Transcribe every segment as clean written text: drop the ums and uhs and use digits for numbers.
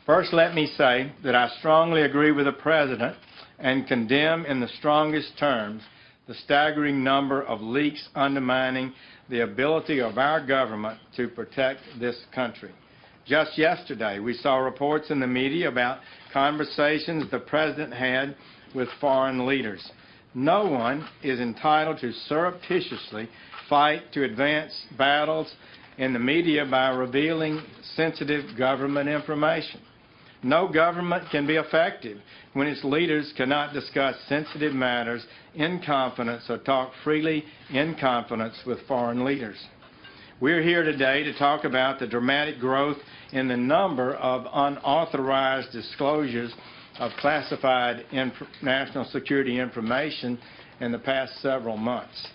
First, let me say that I strongly agree with the President and condemn in the strongest terms the staggering number of leaks undermining the ability of our government to protect this country. Just yesterday, we saw reports in the media about conversations the President had with foreign leaders. No one is entitled to surreptitiously fight to advance battles in the media by revealing sensitive government information. No government can be effective when its leaders cannot discuss sensitive matters in confidence or talk freely in confidence with foreign leaders. We're here today to talk about the dramatic growth in the number of unauthorized disclosures of classified national security information in the past several months.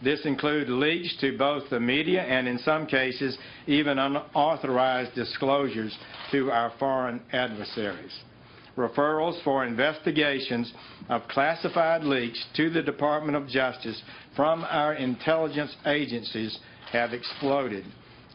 This includes leaks to both the media and, in some cases, even unauthorized disclosures to our foreign adversaries. Referrals for investigations of classified leaks to the Department of Justice from our intelligence agencies have exploded.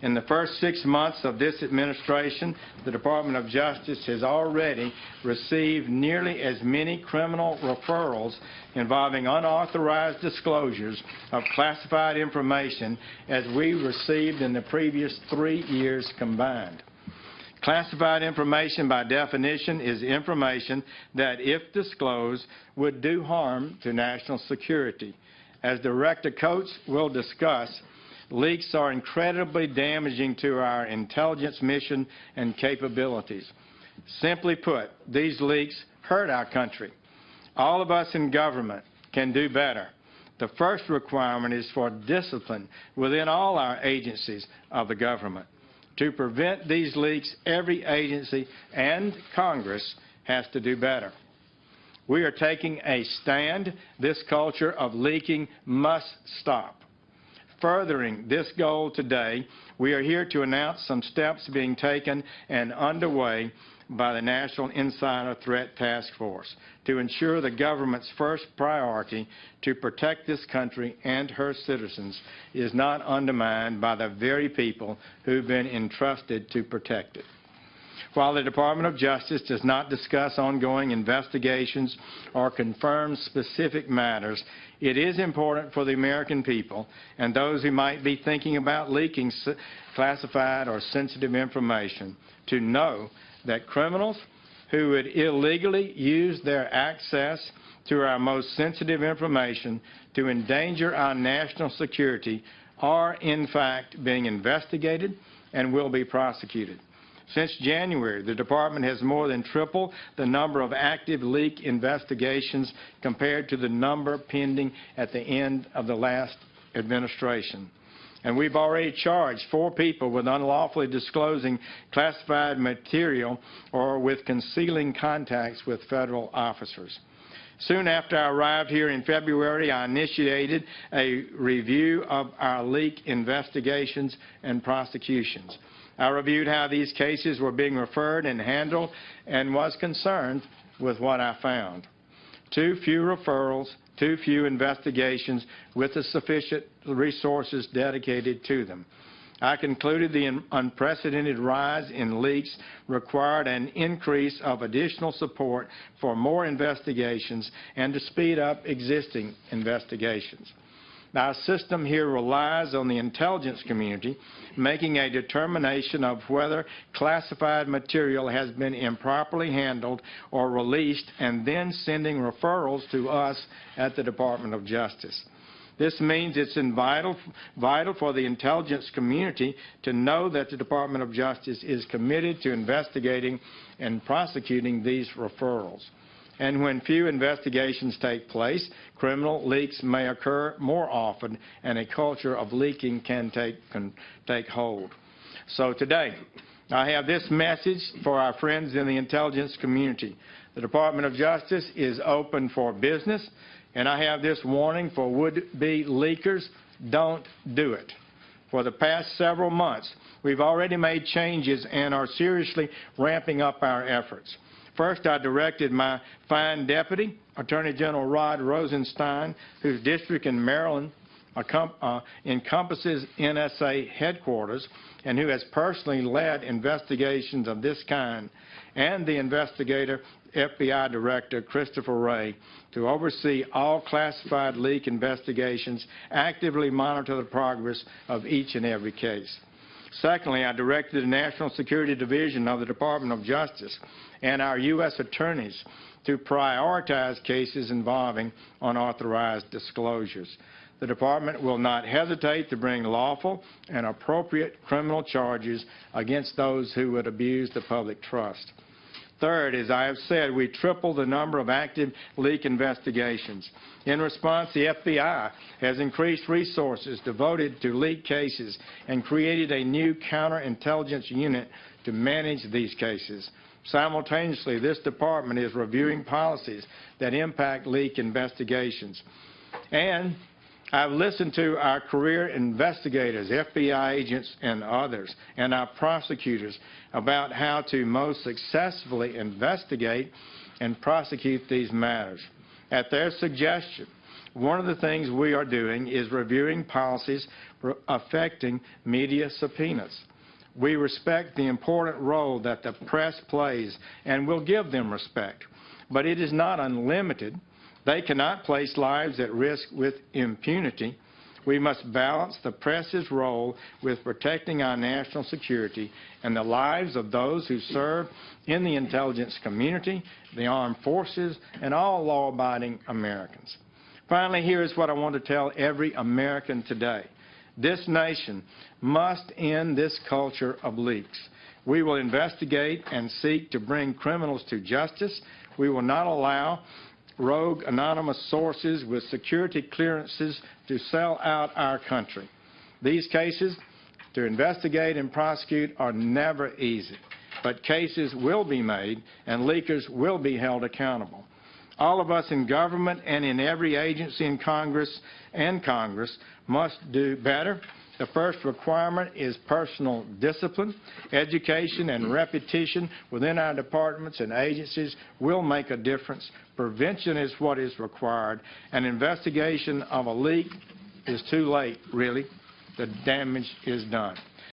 In the first 6 months of this administration, the Department of Justice has already received nearly as many criminal referrals involving unauthorized disclosures of classified information as we received in the previous 3 years combined. Classified information, by definition, is information that, if disclosed, would do harm to national security. As Director Coates will discuss, leaks are incredibly damaging to our intelligence mission and capabilities. Simply put, these leaks hurt our country. All of us in government can do better. The first requirement is for discipline within all our agencies of the government. To prevent these leaks, every agency and Congress has to do better. We are taking a stand. This culture of leaking must stop. Furthering this goal today, we are here to announce some steps being taken and underway by the National Insider Threat Task Force to ensure the government's first priority to protect this country and her citizens is not undermined by the very people who've been entrusted to protect it. While the Department of Justice does not discuss ongoing investigations or confirm specific matters, it is important for the American people and those who might be thinking about leaking classified or sensitive information to know that criminals who would illegally use their access to our most sensitive information to endanger our national security are, in fact, being investigated and will be prosecuted. Since January, the Department has more than tripled the number of active leak investigations compared to the number pending at the end of the last administration. And we've already charged 4 people with unlawfully disclosing classified material or with concealing contacts with federal officers. Soon after I arrived here in February, I initiated a review of our leak investigations and prosecutions. I reviewed how these cases were being referred and handled and was concerned with what I found. Too few referrals, too few investigations with the sufficient resources dedicated to them. I concluded the unprecedented rise in leaks required an increase of additional support for more investigations and to speed up existing investigations. Our system here relies on the intelligence community making a determination of whether classified material has been improperly handled or released and then sending referrals to us at the Department of Justice. This means it's vital for the intelligence community to know that the Department of Justice is committed to investigating and prosecuting these referrals. And when few investigations take place, criminal leaks may occur more often, and a culture of leaking can take hold. So today, I have this message for our friends in the intelligence community. The Department of Justice is open for business, and I have this warning for would-be leakers: don't do it. For the past several months, we've already made changes and are seriously ramping up our efforts. First, I directed my fine deputy, Attorney General Rod Rosenstein, whose district in Maryland encompasses NSA headquarters and who has personally led investigations of this kind, and the investigator FBI Director Christopher Wray to oversee all classified leak investigations, actively monitor the progress of each and every case. Secondly, I directed the National Security Division of the Department of Justice and our U.S. attorneys to prioritize cases involving unauthorized disclosures. The Department will not hesitate to bring lawful and appropriate criminal charges against those who would abuse the public trust. Third, as I have said, we tripled the number of active leak investigations. In response, the FBI has increased resources devoted to leak cases and created a new counterintelligence unit to manage these cases. Simultaneously, this department is reviewing policies that impact leak investigations. And I've listened to our career investigators, FBI agents and others, and our prosecutors about how to most successfully investigate and prosecute these matters. At their suggestion, one of the things we are doing is reviewing policies affecting media subpoenas. We respect the important role that the press plays and will give them respect, but it is not unlimited. They cannot place lives at risk with impunity. We must balance the press's role with protecting our national security and the lives of those who serve in the intelligence community, the armed forces, and all law-abiding Americans. Finally, here is what I want to tell every American today. This nation must end this culture of leaks. We will investigate and seek to bring criminals to justice. We will not allow rogue anonymous sources with security clearances to sell out our country. These cases to investigate and prosecute are never easy, but cases will be made and leakers will be held accountable. All of us in government and in every agency in Congress must do better. The first requirement is personal discipline. Education and repetition within our departments and agencies will make a difference. Prevention is what is required. An investigation of a leak is too late, really. The damage is done.